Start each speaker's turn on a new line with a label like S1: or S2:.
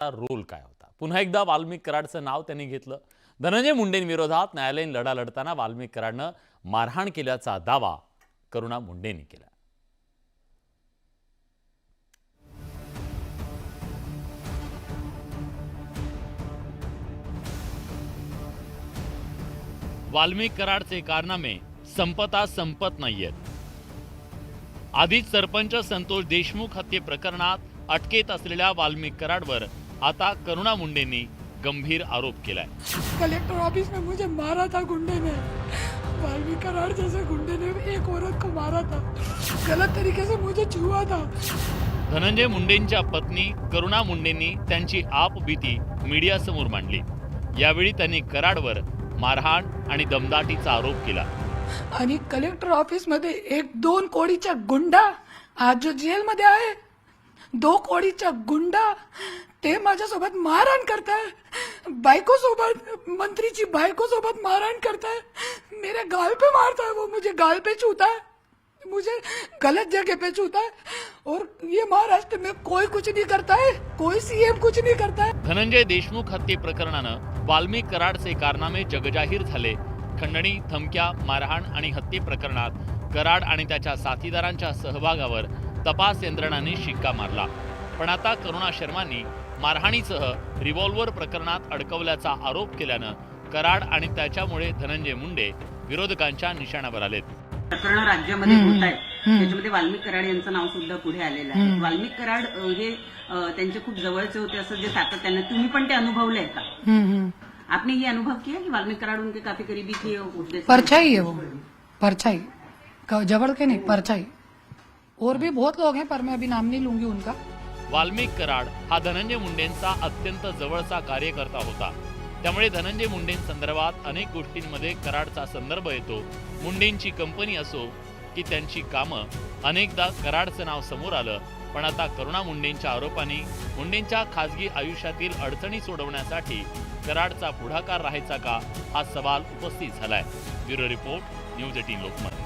S1: Role काय होता? पुन्हा एकदा वाल्मिक कराडचं नाव त्यांनी घेतलं. धनंजय मुंडेंविरोधात न्यायालयीन लढा लढताना वाल्मिक कराडनं मारहाण केल्याचा दावा करुणा मुंडेंनी केला. वाल्मिक कराडचे कारनामे संपत नाहीयेत. आधीच सरपंच संतोष देशमुख हत्ये प्रकरणात अटकेत असलेल्या वाल्मिक कराडवर आता करुणा मुंडेंनी गंभीर आरोप केलाय.
S2: कलेक्टर ऑफिस में मुझे मारा था गुंडे ने, वाल्मिक कराड जैसे गुंडे ने एक औरत को मारा था, गलत तरीके से मुझे छुआ था.
S1: धनंजय मुंडेंच्या पत्नी करुणा मुंडेंनी त्यांची आपबीती मीडियासमोर मांडली. यावेळी त्यांनी कराडवर मारहाण आणि दमदाटीचा आरोप केला.
S2: आणि कलेक्टर ऑफिस मध्ये 1-2 कोडीचा गुंडा आज जो जेल मध्ये आहे, 2 कोडीचा गुंडा ते माझ्यासोबत मारहाण करताय, बायको सोबत, मंत्रीची बायको सोबत मारहाण करताय, मेरे गाल पे मारता है, वो मुझे गाल पे छूता है, मुझे गलत जगह पे छूता है. और ये महाराष्ट्र में कोई कुछ नहीं करता है, कोई सीएम कुछ नहीं करता है.
S1: धनंजय देशमुख हत्ये प्रकरणानं वाल्मिक कराडचे कारनामे जगजाहीर झाले. खंडणी, धमक्या, मारहाण आणि हत्ये प्रकरणात कराड आणि त्याच्या साथीदारांच्या सहभागावर तपास यंत्रणांनी शिक्का मारला. पण आता करुणा शर्मांनी मारहाणीसह रिव्हॉल्व्हर प्रकरणात अडकवल्याचा आरोप केल्यानं कराड आणि त्याच्यामुळे धनंजय मुंडे विरोधकांच्या निशाण्यावर आलेत.
S3: प्रकरण राज्यामध्ये होत आहेत, त्याच्यामध्ये वाल्मिक कराड यांचं नाव सुद्धा पुढे आलेलं आहे. वाल्मिक कराड हे त्यांचे खूप जवळचे होते असं जे सातत्याने तुम्ही पण ते अनुभवले का? आपने ये अनुभव किया कि वाल्मिक कराड उनके काफी करीबी थे?
S2: परछाई है वो, परछाई, जबड़ के नहीं, परछाई. और भी बहुत लोग हैं पर मैं अभी नाम नहीं लूंगी उनका.
S1: वाल्मिक कराड हा धनंजय मुंडेंचा अत्यंत जवळचा कार्यकर्ता होता. त्यामुळे धनंजय मुंडेंसंदर्भात अनेक गोष्टींमध्ये कराडचा संदर्भ येतो. मुंडेंची कंपनी असो की त्यांची कामं, अनेकदा कराडचं नाव समोर आलं. पण आता करुणा मुंडेंच्या आरोपांनी मुंडेंच्या खासगी आयुष्यातील अडचणी सोडवण्यासाठी कराडचा पुढाकार राहायचा का, हा सवाल उपस्थित झालाय. Bureau report, news 18 Lokmat.